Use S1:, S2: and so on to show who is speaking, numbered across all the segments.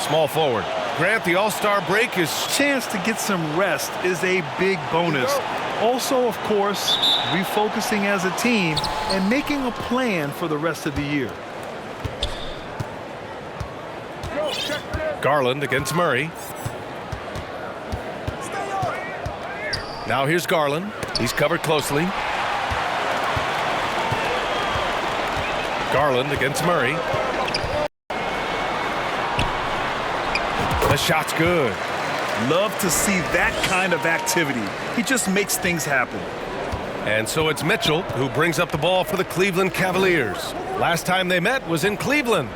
S1: small forward. Grant, the All-Star break is...
S2: Chance to get some rest is a big bonus. Also, of course, refocusing as a team and making a plan for the rest of the year.
S1: Garland against Murray. Now here's Garland. He's covered closely. Garland against Murray. The shot's good.
S2: Love to see that kind of activity. He just makes things happen.
S1: And so it's Mitchell who brings up the ball for the Cleveland Cavaliers. Last time they met was in Cleveland.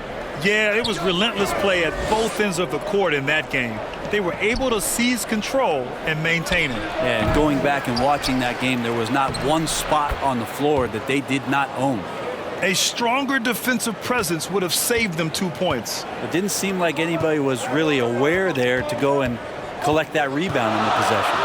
S2: Yeah, it was relentless play at both ends of the court in that game. They were able to seize control and maintain it.
S3: And going back and watching that game, there was not one spot on the floor that they did not own.
S2: A stronger defensive presence would have saved them 2 points.
S3: It didn't seem like anybody was really aware there to go and collect that rebound in the possession.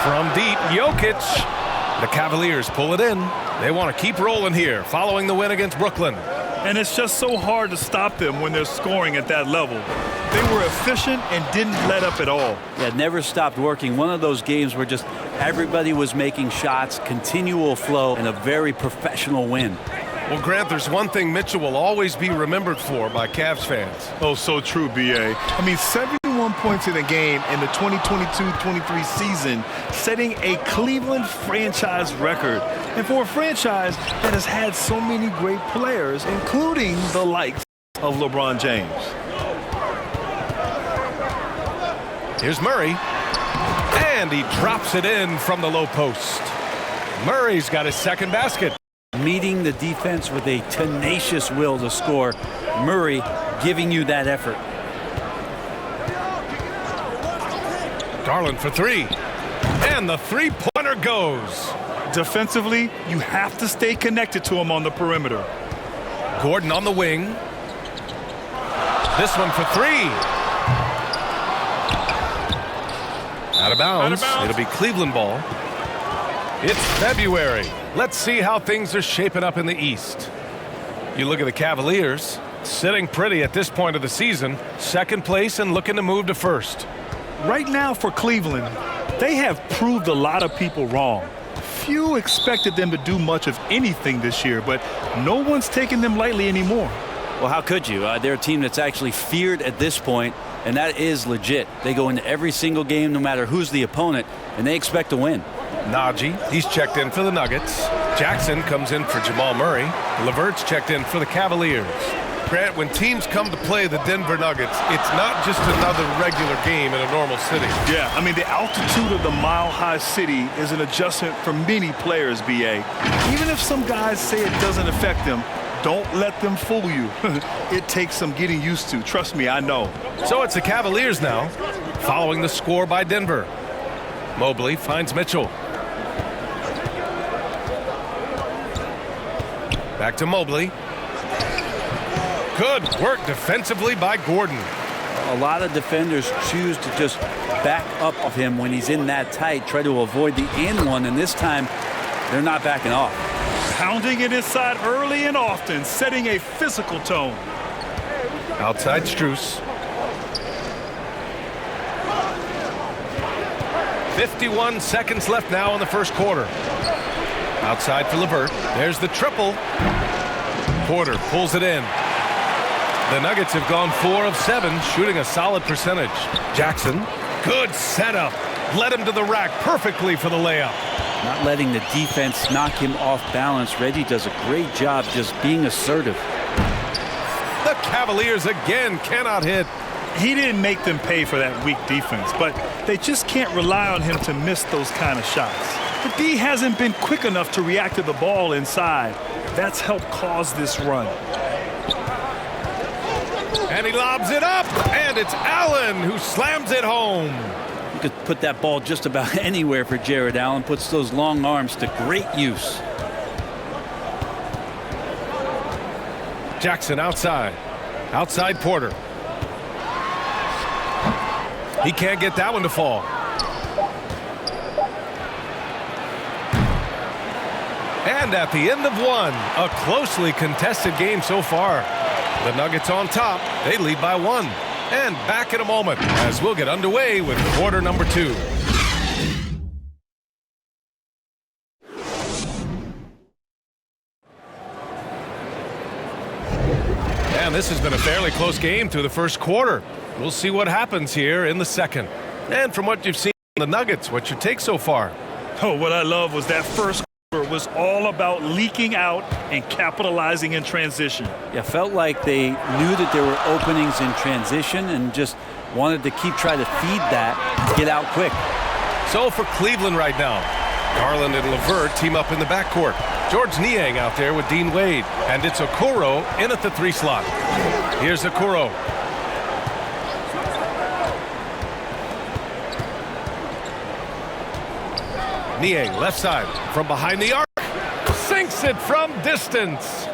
S1: From deep, Jokic. The Cavaliers pull it in. They want to keep rolling here following the win against Brooklyn.
S2: And it's just so hard to stop them when they're scoring at that level. They were efficient and didn't let up at all.
S3: Yeah, never stopped working. One of those games where just everybody was making shots, continual flow, and a very professional win.
S1: Well, Grant, there's one thing Mitchell will always be remembered for by Cavs fans.
S2: Oh, so true, B.A. I mean, 71 points in a game in the 2022-23 season, setting a Cleveland franchise record. And for a franchise that has had so many great players, including the likes of LeBron James.
S1: Here's Murray. And he drops it in from the low post. Murray's got his second basket.
S3: Meeting the defense with a tenacious will to score. Murray giving you that effort.
S1: Garland for three. And the three-pointer goes.
S2: Defensively, you have to stay connected to him on the perimeter.
S1: Gordon on the wing. This one for three. Out of bounds. It'll be Cleveland ball. It's February. Let's see how things are shaping up in the East. You look at the Cavaliers, sitting pretty at this point of the season, second place and looking to move to first.
S2: Right now for Cleveland, they have proved a lot of people wrong. Few expected them to do much of anything this year, but no one's taking them lightly anymore.
S3: Well, how could you? They're a team that's actually feared at this point, and that is legit. They go into every single game, no matter who's the opponent, and they expect to win.
S1: Najee, he's checked in for the Nuggets. Jackson comes in for Jamal Murray. Levert's checked in for the Cavaliers. Grant, when teams come to play the Denver Nuggets, it's not just another regular game in a normal city.
S2: Yeah, I mean, the altitude of the mile-high city is an adjustment for many players, B.A. Even if some guys say it doesn't affect them, don't let them fool you. It takes some getting used to. Trust me, I know.
S1: So it's the Cavaliers now, following the score by Denver. Mobley finds Mitchell. Back to Mobley. Good work defensively by Gordon.
S3: A lot of defenders choose to just back up of him when he's in that tight, try to avoid the and one, and this time they're not backing off.
S2: Pounding it inside early and often, setting a physical tone.
S1: Outside Strus. 51 seconds left now in the first quarter. Outside for Levert. There's the triple. Porter pulls it in. The Nuggets have gone 4 of 7, shooting a solid percentage. Jackson, good setup. Led him to the rack perfectly for the layup.
S3: Not letting the defense knock him off balance. Reggie does a great job just being assertive.
S1: The Cavaliers again cannot hit.
S2: He didn't make them pay for that weak defense, but they just can't rely on him to miss those kind of shots. The D hasn't been quick enough to react to the ball inside. That's helped cause this run.
S1: And he lobs it up, and it's Allen who slams it home.
S3: You could put that ball just about anywhere for Jared Allen. Puts those long arms to great use.
S1: Jackson outside. Outside Porter. He can't get that one to fall. And at the end of one, a closely contested game so far. The Nuggets on top. They lead by 1. And back in a moment as we'll get underway with quarter number 2. And this has been a fairly close game through the first quarter. We'll see what happens here in the second. And from what you've seen from the Nuggets, what's your take so far?
S2: Oh, what I love was that first quarter was all about leaking out and capitalizing in transition.
S3: Yeah, felt like they knew that there were openings in transition and just wanted to keep trying to feed that, get out quick.
S1: So for Cleveland right now, Garland and LeVert team up in the backcourt. George Niang out there with Dean Wade. And it's Okoro in at the 3 slot. Here's Okoro. Niang left side from behind the arc. Sinks it from distance.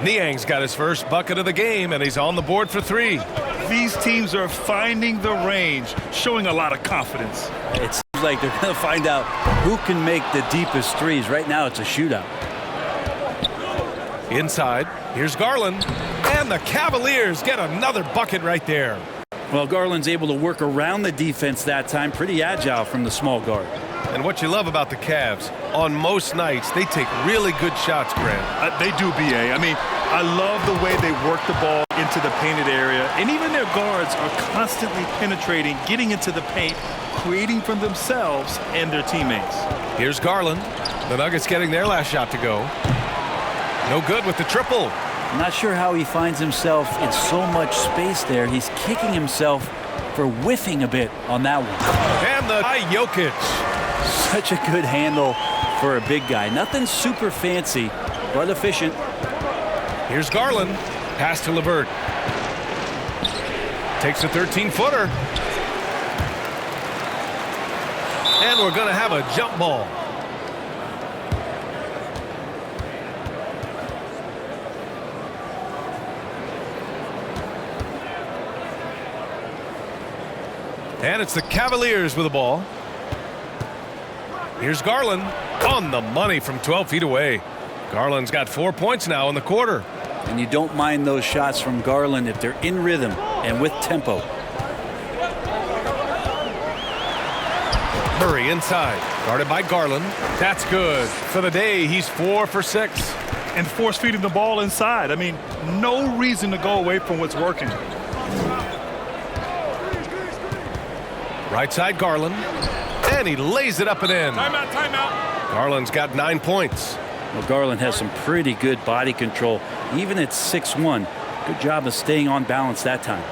S1: Niang's got his first bucket of the game, and he's on the board for 3.
S2: These teams are finding the range, showing a lot of confidence.
S3: It seems like they're going to find out who can make the deepest threes. Right now, it's a shootout.
S1: Inside, here's Garland, and the Cavaliers get another bucket right there.
S3: Well, Garland's able to work around the defense that time. Pretty agile from the small guard.
S1: And what you love about the Cavs, on most nights, they take really good shots, Grant.
S2: They do, B.A. I mean, I love the way they work the ball into the painted area. And even their guards are constantly penetrating, getting into the paint, creating for themselves and their teammates.
S1: Here's Garland. The Nuggets getting their last shot to go. No good with the triple.
S3: I'm not sure how he finds himself in so much space there. He's kicking himself for whiffing a bit on that one.
S1: And the Jokic.
S3: Such a good handle for a big guy. Nothing super fancy, but efficient.
S1: Here's Garland. Pass to LeVert. Takes a 13-footer. And we're going to have a jump ball. And it's the Cavaliers with the ball. Here's Garland on the money from 12 feet away. Garland's got 4 points now in the quarter.
S3: And you don't mind those shots from Garland if they're in rhythm and with tempo.
S1: Murray inside, guarded by Garland. That's good. For the day, he's 4 for 6.
S2: And force feeding the ball inside. I mean, no reason to go away from what's working.
S1: Right side, Garland. And he lays it up and in.
S2: Timeout, timeout.
S1: Garland's got 9 points.
S3: Well, Garland has some pretty good body control, even at 6'1". Good job of staying on balance that time.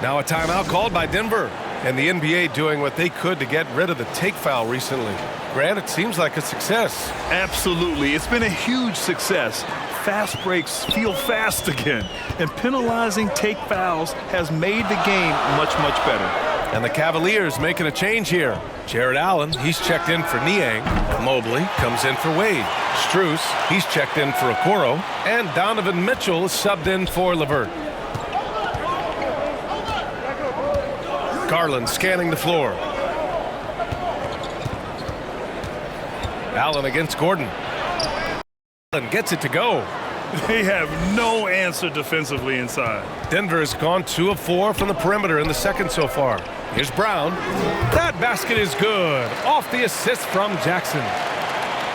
S1: Now a timeout called by Denver. And the NBA doing what they could to get rid of the take foul recently. Grant, it seems like a success.
S2: Absolutely. It's been a huge success. Fast breaks feel fast again. And penalizing take fouls has made the game much, much better.
S1: And the Cavaliers making a change here. Jared Allen, he's checked in for Niang. Mobley comes in for Wade. Strus, he's checked in for Okoro. And Donovan Mitchell is subbed in for LeVert. Garland scanning the floor. Allen against Gordon. Allen gets it to go.
S2: They have no answer defensively inside.
S1: Denver has gone 2 of 4 from the perimeter in the second so far. Here's Brown. That basket is good. Off the assist from Jackson.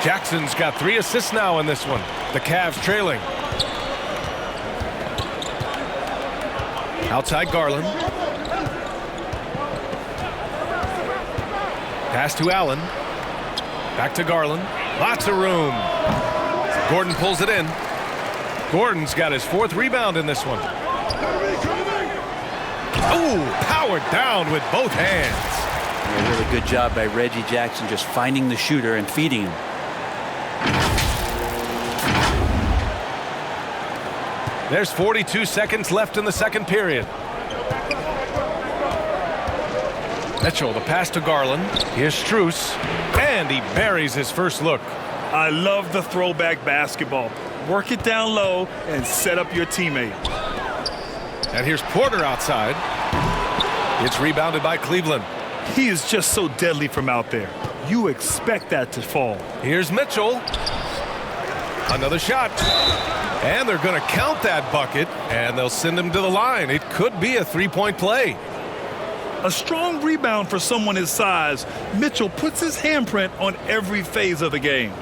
S1: Jackson's got 3 assists now in this one. The Cavs trailing. Outside Garland. Pass to Allen. Back to Garland. Lots of room. Gordon pulls it in. Gordon's got his 4th rebound in this one. Oh, powered down with both hands.
S3: A really good job by Reggie Jackson just finding the shooter and feeding him.
S1: There's 42 seconds left in the second period. Mitchell, the pass to Garland. Here's Strus, and he buries his first look.
S2: I love the throwback basketball. Work it down low and set up your teammate.
S1: And here's Porter outside. It's rebounded by Cleveland.
S2: He is just so deadly from out there. You expect that to fall.
S1: Here's Mitchell. Another shot. And they're going to count that bucket, and they'll send him to the line. It could be a 3-point play.
S2: A strong rebound for someone his size. Mitchell puts his handprint on every phase of the game.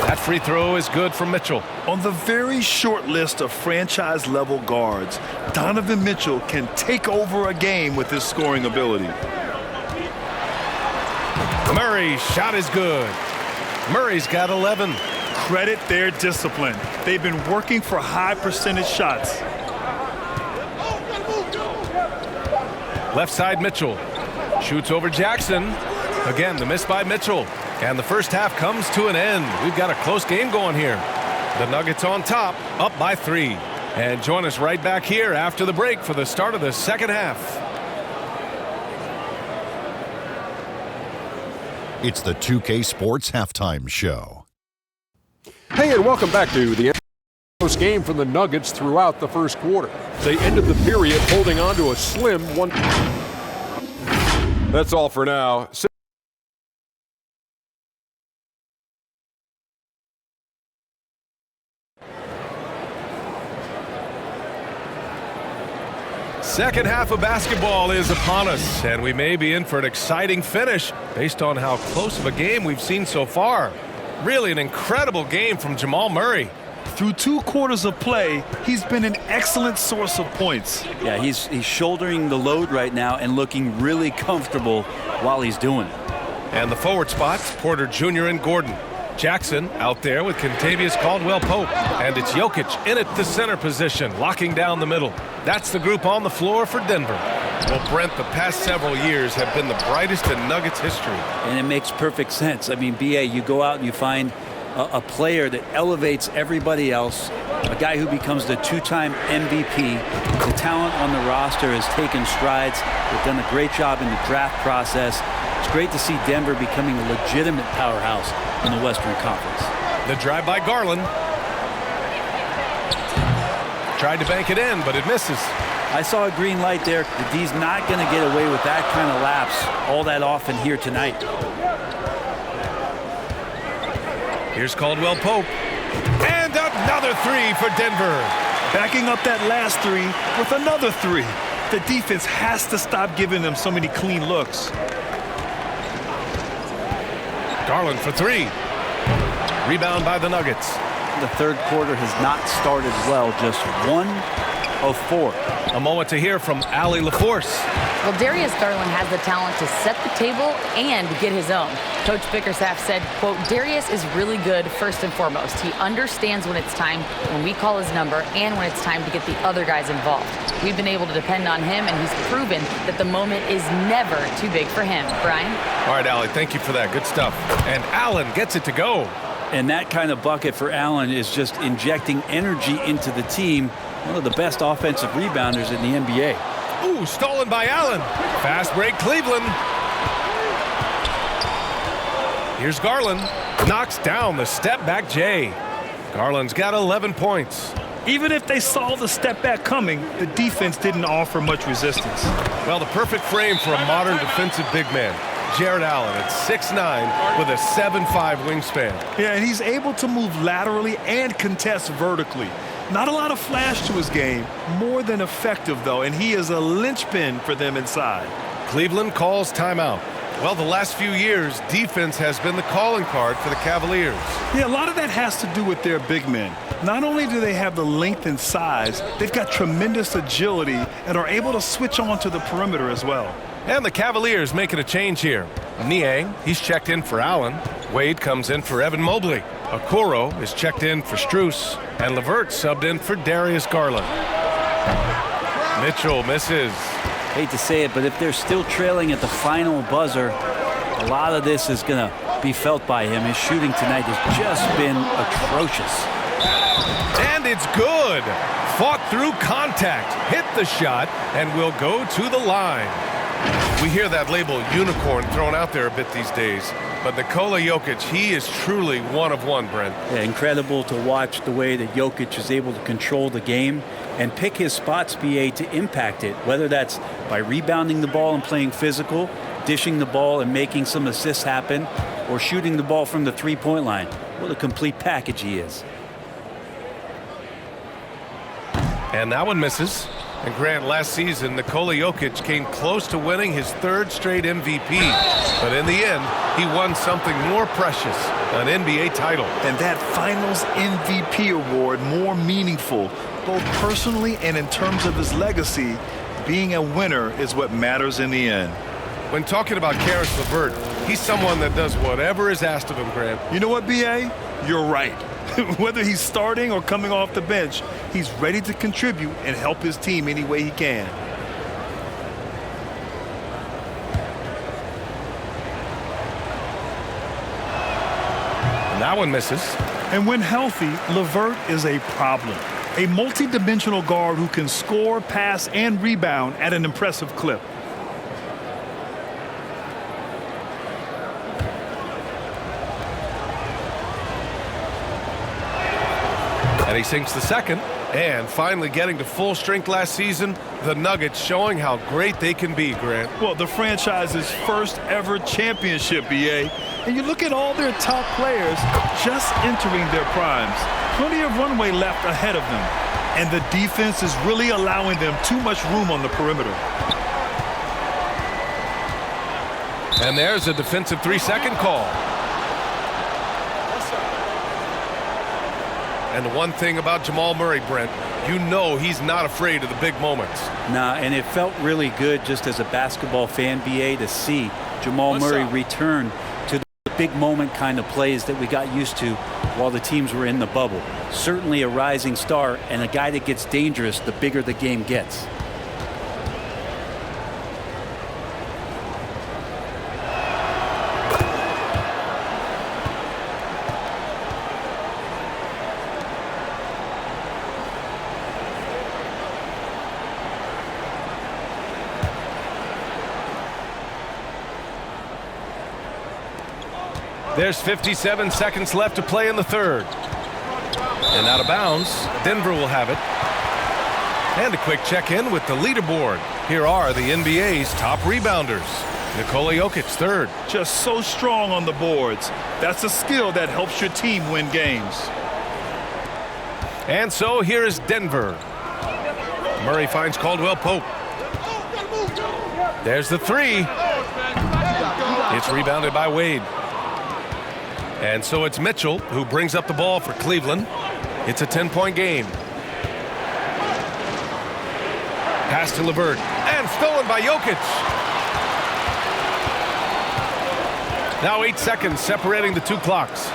S1: That free throw is good for Mitchell.
S2: On the very short list of franchise-level guards, Donovan Mitchell can take over a game with his scoring ability.
S1: Murray's shot is good. Murray's got 11.
S2: Credit their discipline. They've been working for high percentage shots.
S1: Left side Mitchell. Shoots over Jackson. Again, the miss by Mitchell. And the first half comes to an end. We've got a close game going here. The Nuggets on top, up by 3. And join us right back here after the break for the start of the second half.
S4: It's the 2K Sports Halftime Show.
S5: Hey, and welcome back to the close game from the Nuggets throughout the first quarter. They ended the period holding on to a slim 1. That's all for now.
S1: Second half of basketball is upon us, and we may be in for an exciting finish based on how close of a game we've seen so far. Really an incredible game from Jamal Murray.
S2: Through 2 quarters of play, he's been an excellent source of points.
S3: Yeah, he's shouldering the load right now and looking really comfortable while he's doing it.
S1: And the forward spots, Porter Jr. and Gordon. Jackson out there with Kentavious Caldwell-Pope. And it's Jokic in at the center position, locking down the middle. That's the group on the floor for Denver. Well, Brent, the past several years have been the brightest in Nuggets history.
S3: And it makes perfect sense. I mean, B.A., you go out and you find a player that elevates everybody else, a guy who becomes the 2-time MVP. The talent on the roster has taken strides. They've done a great job in the draft process. It's great to see Denver becoming a legitimate powerhouse in the Western Conference.
S1: The drive by Garland. Tried to bank it in, but it misses.
S3: I saw a green light there. The D's not going to get away with that kind of lapse all that often here tonight.
S1: Here's Caldwell-Pope. And another 3 for Denver.
S2: Backing up that last 3 with another 3. The defense has to stop giving them so many clean looks.
S1: Garland for 3. Rebound by the Nuggets.
S3: The third quarter has not started well, just 1 of 4.
S1: A moment to hear from Allie LaForce.
S6: Well, Darius Garland has the talent to set the table and get his own. Coach Bickerstaff said, quote, Darius is really good first and foremost. He understands when it's time, when we call his number, and when it's time to get the other guys involved. We've been able to depend on him, and he's proven that the moment is never too big for him. Brian?
S1: All right, Allie, thank you for that. Good stuff. And Allen gets it to go.
S3: And that kind of bucket for Allen is just injecting energy into the team. One of the best offensive rebounders in the NBA.
S1: Ooh, stolen by Allen. Fast break, Cleveland. Here's Garland. Knocks down the step-back J. Garland's got 11 points.
S2: Even if they saw the step back coming, the defense didn't offer much resistance.
S1: Well, the perfect frame for a modern defensive big man. Jared Allen at 6'9" with a 7'5" wingspan.
S2: Yeah, and he's able to move laterally and contest vertically. Not a lot of flash to his game, more than effective, though, and he is a linchpin for them inside.
S1: Cleveland calls timeout. Well, the last few years, defense has been the calling card for the Cavaliers.
S2: Yeah, a lot of that has to do with their big men. Not only do they have the length and size, they've got tremendous agility and are able to switch on to the perimeter as well.
S1: And the Cavaliers making a change here. Niang, he's checked in for Allen. Wade comes in for Evan Mobley. Okoro is checked in for Strus. And LeVert subbed in for Darius Garland. Mitchell misses.
S3: Hate to say it, but if they're still trailing at the final buzzer, a lot of this is going to be felt by him. His shooting tonight has just been atrocious.
S1: And it's good. Fought through contact, hit the shot, and will go to the line. We hear that label unicorn thrown out there a bit these days. But Nikola Jokic, he is truly one of one, Brent.
S3: Yeah, incredible to watch the way that Jokic is able to control the game and pick his spots, BA, to impact it, whether that's by rebounding the ball and playing physical, dishing the ball and making some assists happen, or shooting the ball from the three-point line. What a complete package he is.
S1: And that one misses. And Grant, last season, Nikola Jokic came close to winning his third straight MVP. But in the end, he won something more precious, an NBA title.
S2: And that Finals MVP award more meaningful, both personally and in terms of his legacy. Being a winner is what matters in the end.
S1: When talking about Karis LeVert, he's someone that does whatever is asked of him, Grant.
S2: You know what, B.A.? You're right. Whether he's starting or coming off the bench, he's ready to contribute and help his team any way he can.
S1: And that one misses.
S2: And when healthy, LeVert is a problem. A multi-dimensional guard who can score, pass, and rebound at an impressive clip.
S1: And he sinks the second. And finally getting to full strength last season, the Nuggets showing how great they can be, Grant.
S2: Well, the franchise's first ever championship, BA. And you look at all their top players just entering their primes. Plenty of runway left ahead of them. And the defense is really allowing them too much room on the perimeter.
S1: And there's a defensive 3-second call. And the one thing about Jamal Murray, Brent, you know he's not afraid of the big moments.
S3: Nah, and it felt really good just as a basketball fan, BA, to see Jamal Murray return to the big moment kind of plays that we got used to while the teams were in the bubble. Certainly a rising star and a guy that gets dangerous the bigger the game gets.
S1: There's 57 seconds left to play in the third. And out of bounds, Denver will have it. And a quick check-in with the leaderboard. Here are the NBA's top rebounders. Nikola Jokic, third.
S2: Just so strong on the boards. That's a skill that helps your team win games.
S1: And so here is Denver. Murray finds Caldwell Pope. There's the three. It's rebounded by Wade. And so it's Mitchell who brings up the ball for Cleveland. It's a 10-point game. Pass to LeVert. And stolen by Jokic. Now 8 seconds separating the two clocks.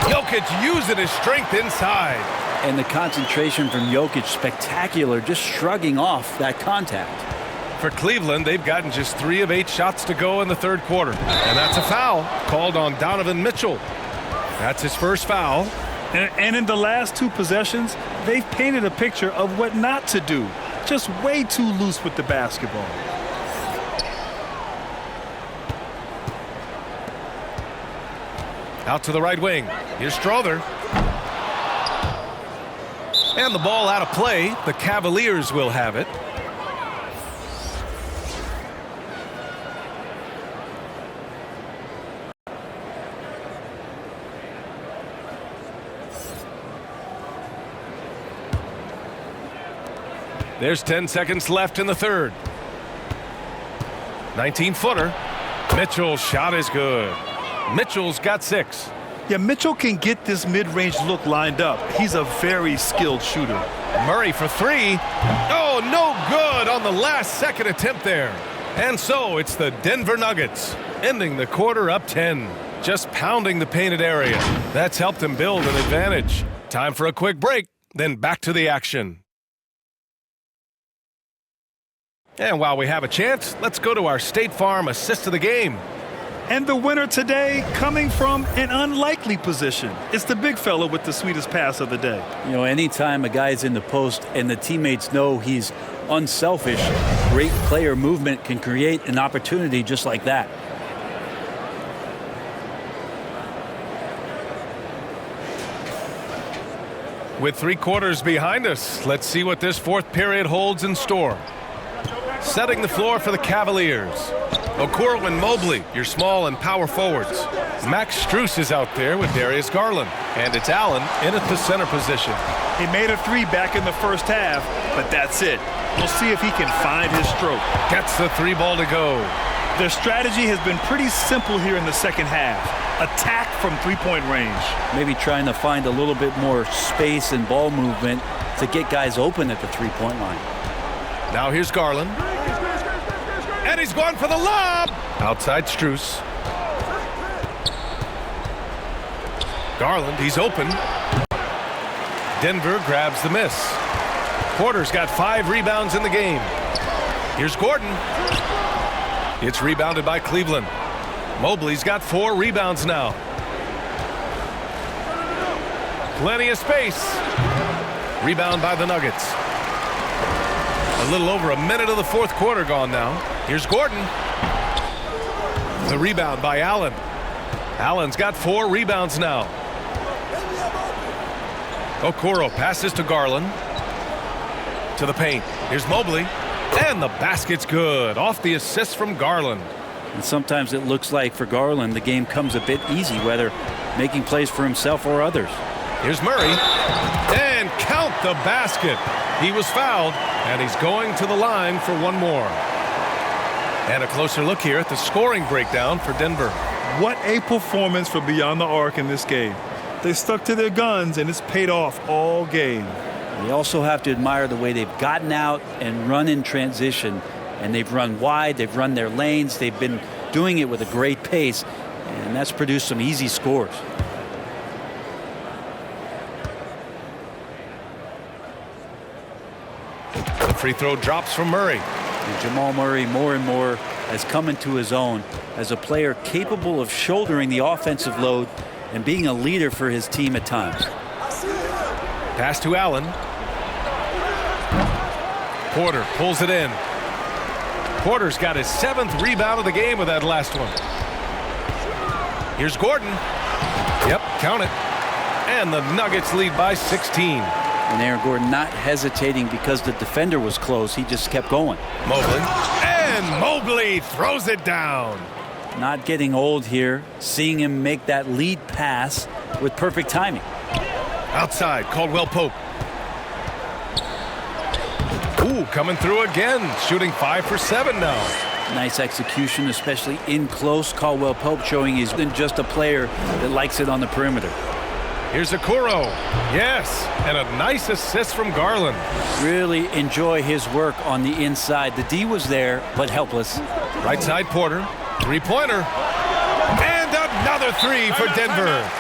S1: Jokic using his strength inside.
S3: And the concentration from Jokic, spectacular, just shrugging off that contact.
S1: For Cleveland, they've gotten just 3 of 8 shots to go in the third quarter. And that's a foul called on Donovan Mitchell. That's his first foul.
S2: And in the last 2 possessions, they've painted a picture of what not to do. Just way too loose with the basketball.
S1: Out to the right wing. Here's Strother. And the ball out of play. The Cavaliers will have it. There's 10 seconds left in the third. 19-footer. Mitchell's shot is good. Mitchell's got 6.
S2: Yeah, Mitchell can get this mid-range look lined up. He's a very skilled shooter.
S1: Murray for 3. Oh, no good on the last second attempt there. And so it's the Denver Nuggets ending the quarter up 10. Just pounding the painted area. That's helped them build an advantage. Time for a quick break, then back to the action. And while we have a chance, let's go to our State Farm assist of the game.
S2: And the winner today coming from an unlikely position. It's the big fella with the sweetest pass of the day.
S3: You know, anytime a guy's in the post and the teammates know he's unselfish, great player movement can create an opportunity just like that.
S1: With 3 quarters behind us, let's see what this 4th period holds in store. Setting the floor for the Cavaliers. Okoro and Mobley, your small and power forwards. Max Strus is out there with Darius Garland. And it's Allen in at the center position.
S2: He made a 3 back in the first half, but that's it. We'll see if he can find his stroke.
S1: Gets the 3 ball to go.
S2: Their strategy has been pretty simple here in the second half. Attack from 3-point range.
S3: Maybe trying to find a little bit more space and ball movement to get guys open at the 3-point line.
S1: Now here's Garland. And he's going for the lob. Outside Strus. Garland, he's open. Denver grabs the miss. Porter's got 5 rebounds in the game. Here's Gordon. It's rebounded by Cleveland. Mobley's got 4 rebounds now. Plenty of space. Rebound by the Nuggets. A little over a minute of the 4th quarter gone now. Here's Gordon. The rebound by Allen. Allen's got 4 rebounds now. Okoro passes to Garland. To the paint. Here's Mobley. And the basket's good. Off the assist from Garland.
S3: And sometimes it looks like for Garland the game comes a bit easy, whether making plays for himself or others.
S1: Here's Murray. And count the basket. He was fouled, and he's going to the line for 1 more. And a closer look here at the scoring breakdown for Denver.
S2: What a performance for Beyond the Arc in this game. They stuck to their guns, and it's paid off all game.
S3: You also have to admire the way they've gotten out and run in transition. And they've run wide, they've run their lanes, they've been doing it with a great pace, and that's produced some easy scores.
S1: The free throw drops from Murray.
S3: And Jamal Murray more and more has come into his own as a player capable of shouldering the offensive load and being a leader for his team at times.
S1: Pass to Allen. Porter pulls it in. Porter's got his 7th rebound of the game with that last one. Here's Gordon. Yep, count it. And the Nuggets lead by 16.
S3: And Aaron Gordon not hesitating because the defender was close. He just kept going.
S1: Mobley. And Mobley throws it down.
S3: Not getting old here. Seeing him make that lead pass with perfect timing.
S1: Outside, Caldwell Pope. Ooh, coming through again. Shooting 5 for 7 now.
S3: Nice execution, especially in close. Caldwell Pope showing he's been just a player that likes it on the perimeter.
S1: Here's Okoro. Yes, and a nice assist from Garland.
S3: Really enjoy his work on the inside. The D was there, but helpless.
S1: Right side Porter. 3-pointer. And another 3 for Denver.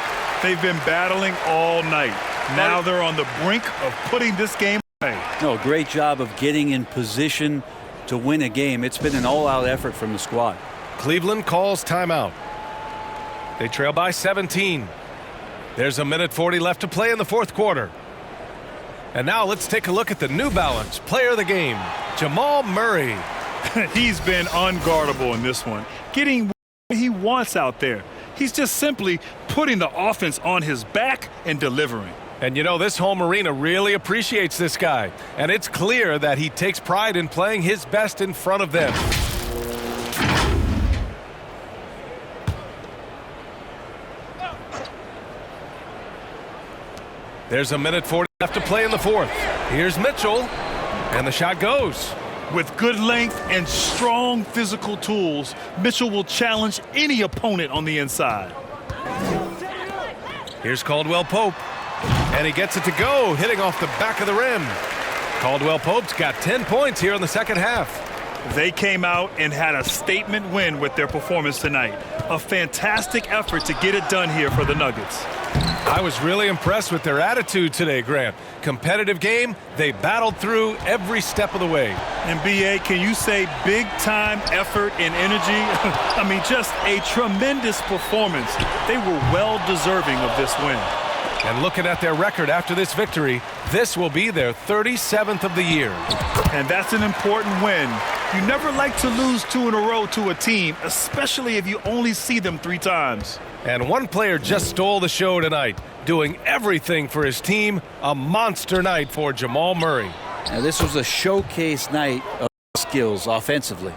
S2: They've been battling all night. Now they're on the brink of putting this game away.
S3: No, great job of getting in position to win a game. It's been an all-out effort from the squad.
S1: Cleveland calls timeout. They trail by 17. There's a minute 40 left to play in the 4th quarter. And now let's take a look at the New Balance player of the game, Jamal Murray.
S2: He's been unguardable in this one, getting what he wants out there. He's just simply putting the offense on his back and delivering.
S1: And you know, this home arena really appreciates this guy. And it's clear that he takes pride in playing his best in front of them. There's a minute 40 left to play in the 4th. Here's Mitchell, and the shot goes.
S2: With good length and strong physical tools, Mitchell will challenge any opponent on the inside.
S1: Here's Caldwell Pope, and he gets it to go, hitting off the back of the rim. Caldwell Pope's got 10 points here in the 2nd half.
S2: They came out and had a statement win with their performance tonight. A fantastic effort to get it done here for the Nuggets.
S1: I was really impressed with their attitude today, Grant. Competitive game. They battled through every step of the way.
S2: And BA, can you say big time effort and energy? I mean, just a tremendous performance. They were well deserving of this win.
S1: And looking at their record after this victory, this will be their 37th of the year.
S2: And that's an important win. You never like to lose 2 in a row to a team, especially if you only see them 3 times.
S1: And one player just stole the show tonight, doing everything for his team. A monster night for Jamal Murray.
S3: Now, this was a showcase night of skills offensively.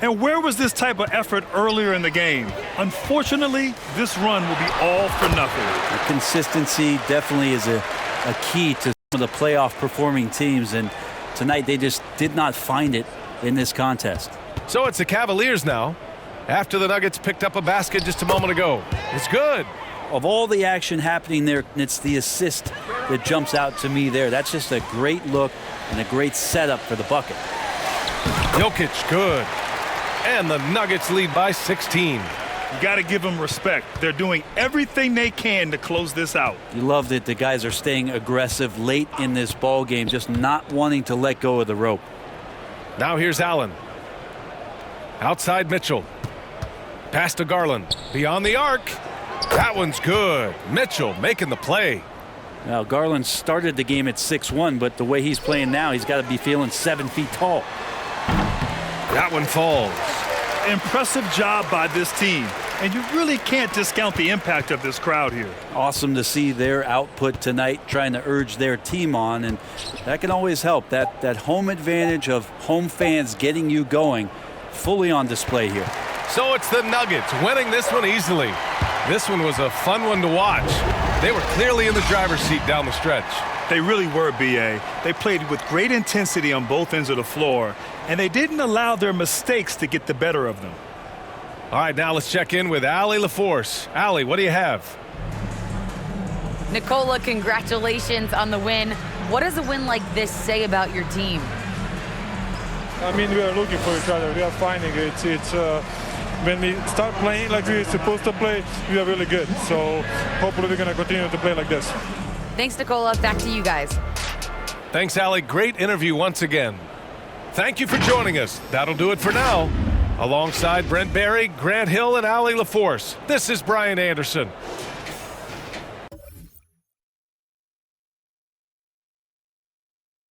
S2: And where was this type of effort earlier in the game? Unfortunately, this run will be all for nothing.
S3: The consistency definitely is a key to some of the playoff performing teams, and tonight they just did not find it in this contest.
S1: So it's the Cavaliers now, after the Nuggets picked up a basket just a moment ago. It's good.
S3: Of all the action happening there, it's the assist that jumps out to me there. That's just a great look and a great setup for the bucket.
S1: Jokic, good. And the Nuggets lead by 16.
S2: You got to give them respect. They're doing everything they can to close this out.
S3: You love that the guys are staying aggressive late in this ball game, just not wanting to let go of the rope.
S1: Now here's Allen. Outside Mitchell. Pass to Garland. Beyond the arc. That one's good. Mitchell making the play.
S3: Now, Garland started the game at 6'1", but the way he's playing now, he's got to be feeling 7 feet tall.
S1: That one falls.
S2: Impressive job by this team. And you really can't discount the impact of this crowd here.
S3: Awesome to see their output tonight, trying to urge their team on, and that can always help. That home advantage of home fans getting you going, fully on display here.
S1: So it's the Nuggets winning this one easily. This one was a fun one to watch. They were clearly in the driver's seat down the stretch.
S2: They really were, BA. They played with great intensity on both ends of the floor, and they didn't allow their mistakes to get the better of them.
S1: All right, now let's check in with Allie LaForce. Allie, what do you have?
S6: Nicola, congratulations on the win. What does a win like this say about your team?
S7: I mean, we are looking for each other. We are finding it. It's when we start playing like we're supposed to play, we are really good. So hopefully we're going to continue to play like this.
S6: Thanks, Nicola. Back to you guys.
S1: Thanks, Allie. Great interview once again. Thank you for joining us. That'll do it for now. Alongside Brent Barry, Grant Hill, and Allie LaForce, this is Brian Anderson.